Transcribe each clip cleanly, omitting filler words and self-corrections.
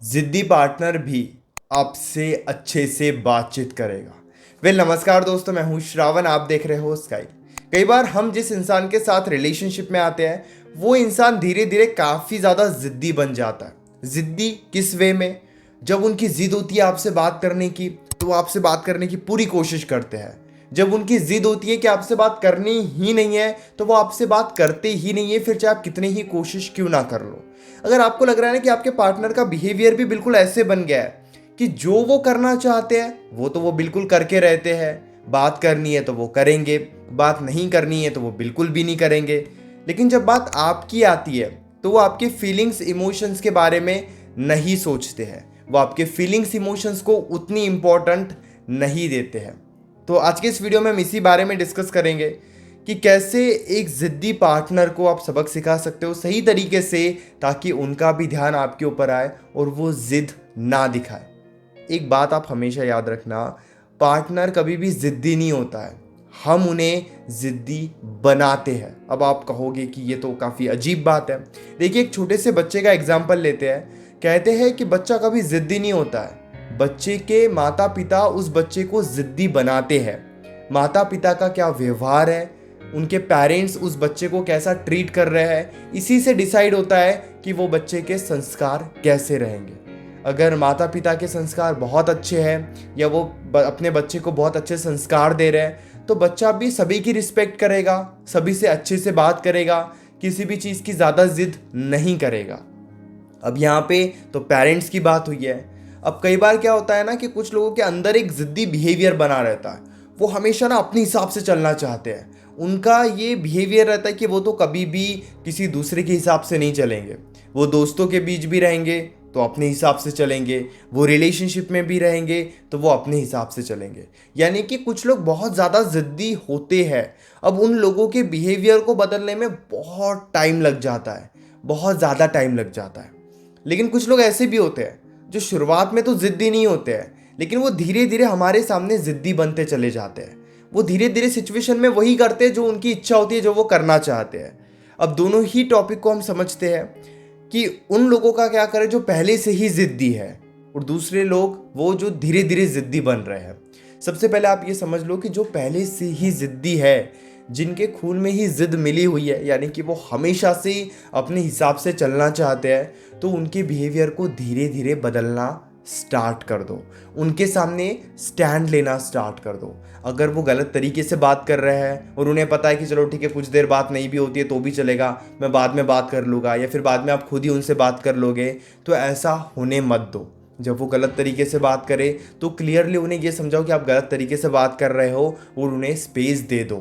जिद्दी पार्टनर भी आपसे अच्छे से बातचीत करेगा। नमस्कार दोस्तों, मैं हूं श्रावण, आप देख रहे हो स्काई। कई बार हम जिस इंसान के साथ रिलेशनशिप में आते हैं वो इंसान धीरे धीरे काफ़ी ज़्यादा ज़िद्दी बन जाता है। ज़िद्दी किस वे में? जब उनकी ज़िद होती है आपसे बात करने की तो वो आपसे बात करने की पूरी कोशिश करते हैं। जब उनकी ज़िद होती है कि आपसे बात करनी ही नहीं है तो वो आपसे बात करते ही नहीं है, फिर चाहे आप कितनी ही कोशिश क्यों ना कर लो। अगर आपको लग रहा है ना कि आपके पार्टनर का बिहेवियर भी बिल्कुल ऐसे बन गया है कि जो वो करना चाहते हैं वो बिल्कुल करके रहते हैं, बात करनी है तो वो करेंगे, बात नहीं करनी है तो वो बिल्कुल भी नहीं करेंगे। लेकिन जब बात आपकी आती है तो वो आपके फीलिंग्स इमोशंस के बारे में नहीं सोचते हैं, वो आपके फीलिंग्स इमोशंस को उतनी इम्पोर्टेंट नहीं देते हैं। तो आज के इस वीडियो में हम इसी बारे में डिस्कस करेंगे कि कैसे एक ज़िद्दी पार्टनर को आप सबक सिखा सकते हो सही तरीके से, ताकि उनका भी ध्यान आपके ऊपर आए और वो ज़िद ना दिखाए। एक बात आप हमेशा याद रखना, पार्टनर कभी भी ज़िद्दी नहीं होता है, हम उन्हें ज़िद्दी बनाते हैं। अब आप कहोगे कि ये तो काफ़ी अजीब बात है। देखिए, एक छोटे से बच्चे का एग्जाम्पल लेते हैं। कहते हैं कि बच्चा कभी ज़िद्दी नहीं होता है, बच्चे के माता पिता उस बच्चे को ज़िद्दी बनाते हैं। माता पिता का क्या व्यवहार है, उनके पेरेंट्स उस बच्चे को कैसा ट्रीट कर रहे हैं, इसी से डिसाइड होता है कि वो बच्चे के संस्कार कैसे रहेंगे। अगर माता पिता के संस्कार बहुत अच्छे हैं या वो अपने बच्चे को बहुत अच्छे संस्कार दे रहे हैं तो बच्चा भी सभी की रिस्पेक्ट करेगा, सभी से अच्छे से बात करेगा, किसी भी चीज़ की ज़्यादा जिद नहीं करेगा। अब यहाँ पे तो पेरेंट्स की बात हुई है। अब कई बार क्या होता है ना कि कुछ लोगों के अंदर एक ज़िद्दी बिहेवियर बना रहता है, वो हमेशा ना अपने हिसाब से चलना चाहते हैं। उनका ये बिहेवियर रहता है कि वो तो कभी भी किसी दूसरे के हिसाब से नहीं चलेंगे। वो दोस्तों के बीच भी रहेंगे तो अपने हिसाब से चलेंगे, वो रिलेशनशिप में भी रहेंगे तो वो अपने हिसाब से चलेंगे। यानी कि कुछ लोग बहुत ज़्यादा ज़िद्दी होते हैं। अब उन लोगों के बिहेवियर को बदलने में बहुत टाइम लग जाता है, बहुत ज़्यादा टाइम लग जाता है। लेकिन कुछ लोग ऐसे भी होते हैं जो शुरुआत में तो ज़िद्दी नहीं होते हैं, लेकिन वो धीरे धीरे हमारे सामने ज़िद्दी बनते चले जाते हैं। वो धीरे धीरे सिचुएशन में वही करते हैं जो उनकी इच्छा होती है, जो वो करना चाहते हैं। अब दोनों ही टॉपिक को हम समझते हैं कि उन लोगों का क्या करें जो पहले से ही ज़िद्दी है, और दूसरे लोग वो जो धीरे धीरे ज़िद्दी बन रहे हैं। सबसे पहले आप ये समझ लो कि जो पहले से ही ज़िद्दी है, जिनके खून में ही ज़िद मिली हुई है, यानी कि वो हमेशा से अपने हिसाब से चलना चाहते हैं, तो उनके बिहेवियर को धीरे धीरे बदलना स्टार्ट कर दो। उनके सामने स्टैंड लेना स्टार्ट कर दो। अगर वो गलत तरीके से बात कर रहे हैं और उन्हें पता है कि चलो ठीक है, कुछ देर बात नहीं भी होती है तो भी चलेगा, मैं बाद में बात कर लूँगा, या फिर बाद में आप खुद ही उनसे बात कर लोगे, तो ऐसा होने मत दो। जब वो गलत तरीके से बात करे तो क्लियरली उन्हें ये समझाओ कि आप गलत तरीके से बात कर रहे हो और उन्हें स्पेस दे दो।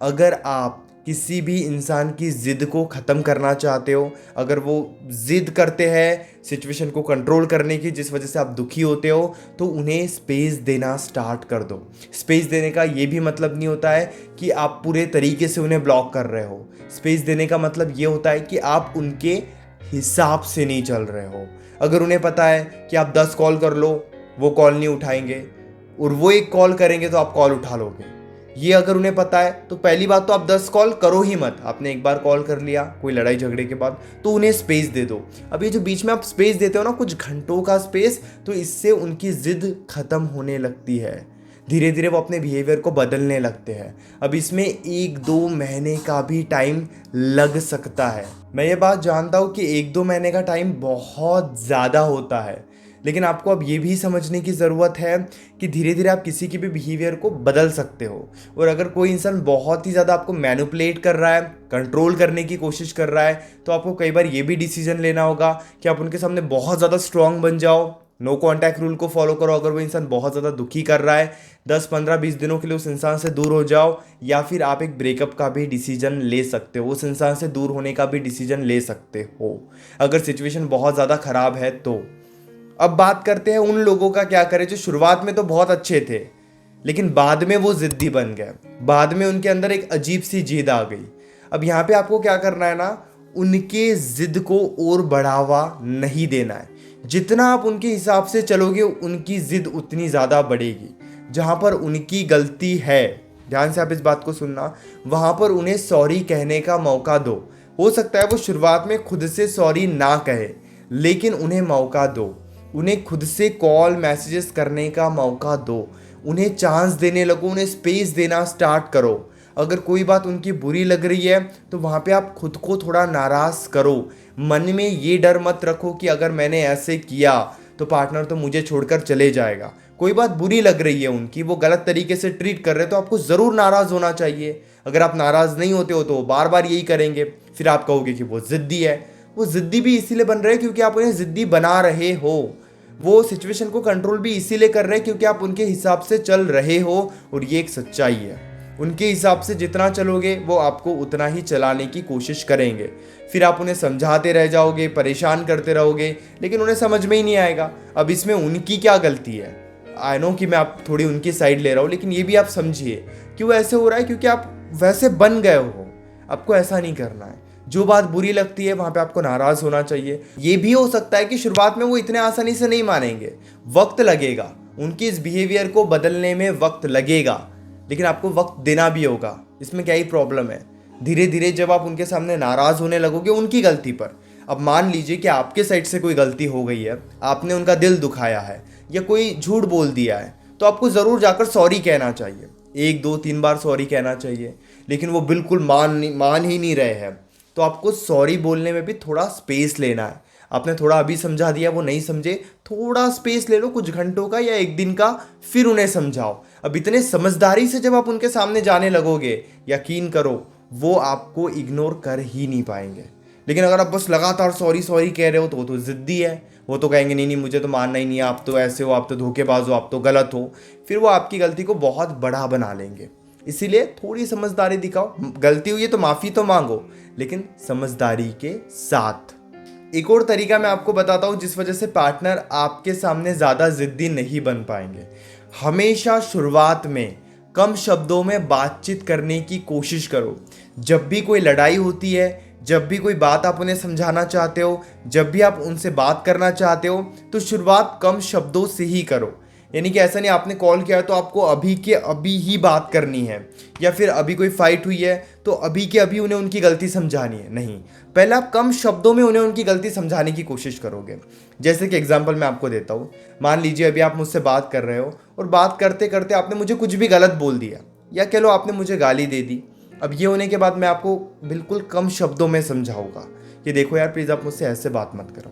अगर आप किसी भी इंसान की ज़िद को ख़त्म करना चाहते हो, अगर वो ज़िद करते हैं सिचुएशन को कंट्रोल करने की जिस वजह से आप दुखी होते हो, तो उन्हें स्पेस देना स्टार्ट कर दो। स्पेस देने का ये भी मतलब नहीं होता है कि आप पूरे तरीके से उन्हें ब्लॉक कर रहे हो। स्पेस देने का मतलब ये होता है कि आप उनके हिसाब से नहीं चल रहे हो। अगर उन्हें पता है कि आप 10 कॉल कर लो, वो कॉल नहीं उठाएंगे, और वो एक कॉल करेंगे तो आप कॉल उठा लोगे, ये अगर उन्हें पता है, तो पहली बात तो आप 10 कॉल करो ही मत। आपने एक बार कॉल कर लिया कोई लड़ाई झगड़े के बाद, तो उन्हें स्पेस दे दो। अब ये जो बीच में आप स्पेस देते हो ना, कुछ घंटों का स्पेस, तो इससे उनकी ज़िद खत्म होने लगती है। धीरे धीरे वो अपने बिहेवियर को बदलने लगते हैं। अब इसमें 1-2 महीने का भी टाइम लग सकता है। मैं ये बात जानता हूँ कि 1-2 महीने का टाइम बहुत ज़्यादा होता है, लेकिन आपको अब ये भी समझने की ज़रूरत है कि धीरे धीरे आप किसी के भी बिहेवियर को बदल सकते हो। और अगर कोई इंसान बहुत ही ज़्यादा आपको मैनिपुलेट कर रहा है, कंट्रोल करने की कोशिश कर रहा है, तो आपको कई बार ये भी डिसीजन लेना होगा कि आप उनके सामने बहुत ज़्यादा स्ट्रांग बन जाओ, नो कॉन्टैक्ट रूल को फॉलो करो। अगर वो इंसान बहुत ज़्यादा दुखी कर रहा है, 10-15-20 दिनों के लिए उस इंसान से दूर हो जाओ, या फिर आप एक ब्रेकअप का भी डिसीजन ले सकते हो, उस इंसान से दूर होने का भी डिसीजन ले सकते हो, अगर सिचुएशन बहुत ज़्यादा ख़राब है तो। अब बात करते हैं उन लोगों का क्या करें जो शुरुआत में तो बहुत अच्छे थे, लेकिन बाद में वो ज़िद्दी बन गए, बाद में उनके अंदर एक अजीब सी जिद आ गई। अब यहाँ पे आपको क्या करना है ना, उनके ज़िद को और बढ़ावा नहीं देना है। जितना आप उनके हिसाब से चलोगे उनकी ज़िद उतनी ज़्यादा बढ़ेगी। जहाँ पर उनकी गलती है, ध्यान से आप इस बात को सुनना, वहाँ पर उन्हें सॉरी कहने का मौका दो। हो सकता है वो शुरुआत में खुद से सॉरी ना कहे, लेकिन उन्हें मौका दो। उन्हें खुद से कॉल मैसेजेस करने का मौका दो, उन्हें चांस देने लगो, उन्हें स्पेस देना स्टार्ट करो। अगर कोई बात उनकी बुरी लग रही है तो वहाँ पे आप खुद को थोड़ा नाराज़ करो। मन में ये डर मत रखो कि अगर मैंने ऐसे किया तो पार्टनर तो मुझे छोड़कर चले जाएगा। कोई बात बुरी लग रही है उनकी, वो गलत तरीके से ट्रीट कर रहे हैं, तो आपको ज़रूर नाराज़ होना चाहिए। अगर आप नाराज़ नहीं होते हो तो वो बार बार यही करेंगे, फिर आप कहोगे कि वो ज़िद्दी है। वो ज़िद्दी भी इसीलिए बन रहे हैं क्योंकि आप उन्हें ज़िद्दी बना रहे हो। वो सिचुएशन को कंट्रोल भी इसीलिए कर रहे हैं क्योंकि आप उनके हिसाब से चल रहे हो, और ये एक सच्चाई है। उनके हिसाब से जितना चलोगे वो आपको उतना ही चलाने की कोशिश करेंगे। फिर आप उन्हें समझाते रह जाओगे, परेशान करते रहोगे, लेकिन उन्हें समझ में ही नहीं आएगा अब इसमें उनकी क्या गलती है। आई नो कि मैं आप थोड़ी उनकी साइड ले रहा हूँ, लेकिन ये भी आप समझिए कि वो ऐसे हो रहा है क्योंकि आप वैसे बन गए हो। आपको ऐसा नहीं करना है। जो बात बुरी लगती है वहाँ पे आपको नाराज़ होना चाहिए। ये भी हो सकता है कि शुरुआत में वो इतने आसानी से नहीं मानेंगे, वक्त लगेगा, उनके इस बिहेवियर को बदलने में वक्त लगेगा, लेकिन आपको वक्त देना भी होगा। इसमें क्या ही प्रॉब्लम है। धीरे धीरे जब आप उनके सामने नाराज़ होने लगोगे उनकी गलती पर, अब मान लीजिए कि आपके साइड से कोई गलती हो गई है, आपने उनका दिल दुखाया है या कोई झूठ बोल दिया है, तो आपको ज़रूर जाकर सॉरी कहना चाहिए। 1 2 3 बार सॉरी कहना चाहिए, लेकिन वो बिल्कुल मान ही नहीं रहे हैं, तो आपको सॉरी बोलने में भी थोड़ा स्पेस लेना है। आपने थोड़ा अभी समझा दिया, वो नहीं समझे, थोड़ा स्पेस ले लो, कुछ घंटों का या 1 दिन का, फिर उन्हें समझाओ। अब इतने समझदारी से जब आप उनके सामने जाने लगोगे, यकीन करो वो आपको इग्नोर कर ही नहीं पाएंगे। लेकिन अगर आप बस लगातार सॉरी सॉरी कह रहे हो तो वो तो ज़िद्दी है, वो तो कहेंगे नहीं नहीं मुझे तो मानना ही नहीं है, आप तो ऐसे हो, आप तो धोखेबाज हो, आप तो गलत हो। फिर वो आपकी गलती को बहुत बड़ा बना लेंगे। इसीलिए थोड़ी समझदारी दिखाओ, गलती हुई है तो माफ़ी तो मांगो, लेकिन समझदारी के साथ। एक और तरीका मैं आपको बताता हूँ जिस वजह से पार्टनर आपके सामने ज़्यादा ज़िद्दी नहीं बन पाएंगे। हमेशा शुरुआत में कम शब्दों में बातचीत करने की कोशिश करो। जब भी कोई लड़ाई होती है, जब भी कोई बात आप उन्हें समझाना चाहते हो, जब भी आप उनसे बात करना चाहते हो, तो शुरुआत कम शब्दों से ही करो। यानी कि ऐसा नहीं आपने कॉल किया है तो आपको अभी के अभी ही बात करनी है, या फिर अभी कोई फाइट हुई है तो अभी के अभी उन्हें उनकी गलती समझानी है। नहीं, पहले आप कम शब्दों में उन्हें उनकी गलती समझाने की कोशिश करोगे। जैसे कि एग्जांपल मैं आपको देता हूँ, मान लीजिए अभी आप मुझसे बात कर रहे हो और बात करते करते आपने मुझे कुछ भी गलत बोल दिया, या कह लो आपने मुझे गाली दे दी। अब ये होने के बाद मैं आपको बिल्कुल कम शब्दों में समझाऊंगा कि देखो यार प्लीज़ आप मुझसे ऐसे बात मत करो।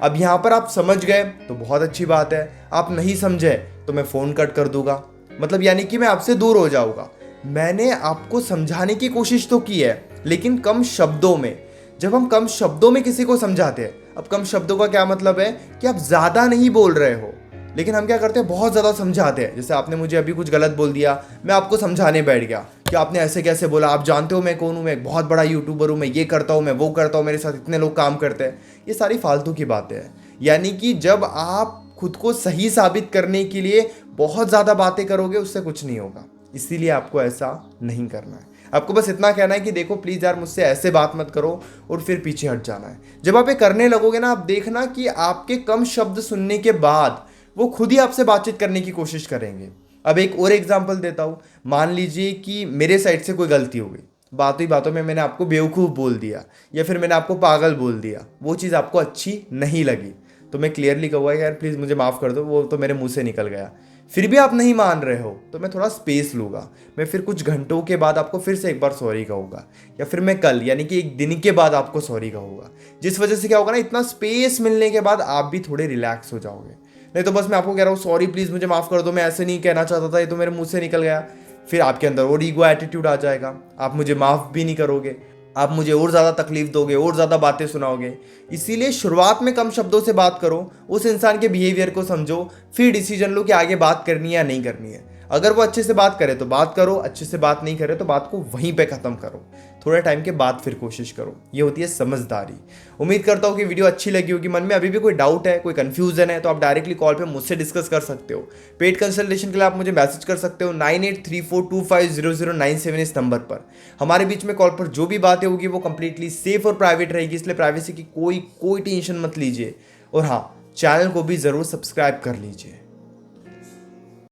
अब यहाँ पर आप समझ गए तो बहुत अच्छी बात है, आप नहीं समझे तो मैं फ़ोन कट कर दूंगा, मतलब यानी कि मैं आपसे दूर हो जाऊंगा। मैंने आपको समझाने की कोशिश तो की है, लेकिन कम शब्दों में। जब हम कम शब्दों में किसी को समझाते हैं, अब कम शब्दों का क्या मतलब है कि आप ज़्यादा नहीं बोल रहे हो, लेकिन हम क्या करते हैं बहुत ज़्यादा समझाते हैं। जैसे आपने मुझे अभी कुछ गलत बोल दिया, मैं आपको समझाने बैठ गया कि आपने ऐसे कैसे बोला, आप जानते हो मैं कौन हूँ, मैं एक बहुत बड़ा यूट्यूबर हूँ, मैं ये करता हूँ, मैं वो करता हूँ, मेरे साथ इतने लोग काम करते हैं। ये सारी फालतू की बातें हैं। यानी कि जब आप खुद को सही साबित करने के लिए बहुत ज़्यादा बातें करोगे उससे कुछ नहीं होगा। इसीलिए आपको ऐसा नहीं करना है। आपको बस इतना कहना है कि देखो प्लीज़ यार मुझसे ऐसे बात मत करो, और फिर पीछे हट जाना है। जब आप ये करने लगोगे ना, आप देखना कि आपके कम शब्द सुनने के बाद वो खुद ही आपसे बातचीत करने की कोशिश करेंगे। अब एक और एग्जांपल देता हूँ। मान लीजिए कि मेरे साइड से कोई गलती हो गई, बातों ही बातों में मैंने आपको बेवकूफ़ बोल दिया या फिर मैंने आपको पागल बोल दिया, वो चीज़ आपको अच्छी नहीं लगी, तो मैं क्लियरली कहूँगा यार प्लीज़ मुझे माफ़ कर दो, वो तो मेरे मुंह से निकल गया। फिर भी आप नहीं मान रहे हो तो मैं थोड़ा स्पेस लूँगा। मैं फिर कुछ घंटों के बाद आपको फिर से एक बार सॉरी कहूँगा, या फिर मैं कल यानी कि 1 दिन के बाद आपको सॉरी कहूँगा। जिस वजह से क्या होगा ना, इतना स्पेस मिलने के बाद आप भी थोड़े रिलैक्स हो जाओगे। नहीं तो बस मैं आपको कह रहा हूँ सॉरी प्लीज़ मुझे माफ़ कर दो, मैं ऐसे नहीं कहना चाहता था, ये तो मेरे मुंह से निकल गया, फिर आपके अंदर और ईगो एटीट्यूड आ जाएगा, आप मुझे माफ़ भी नहीं करोगे, आप मुझे और ज़्यादा तकलीफ दोगे, और ज़्यादा बातें सुनाओगे। इसीलिए शुरुआत में कम शब्दों से बात करो, उस इंसान के बिहेवियर को समझो, फिर डिसीजन लो कि आगे बात करनी है या नहीं करनी है। अगर वो अच्छे से बात करे तो बात करो, अच्छे से बात नहीं करे तो बात को वहीं पे ख़त्म करो। थोड़े टाइम के बाद फिर कोशिश करो। ये होती है समझदारी। उम्मीद करता हूँ कि वीडियो अच्छी लगी होगी। मन में अभी भी कोई डाउट है, कोई कन्फ्यूजन है, तो आप डायरेक्टली कॉल पे मुझसे डिस्कस कर सकते हो। पेड कंसल्टेशन के लिए आप मुझे मैसेज कर सकते हो 9834250097 इस नंबर पर। हमारे बीच में कॉल पर जो भी बातें होगी वो कंप्लीटली सेफ और प्राइवेट रहेगी, इसलिए प्राइवेसी की कोई टेंशन मत लीजिए। और हाँ, चैनल को भी ज़रूर सब्सक्राइब कर लीजिए।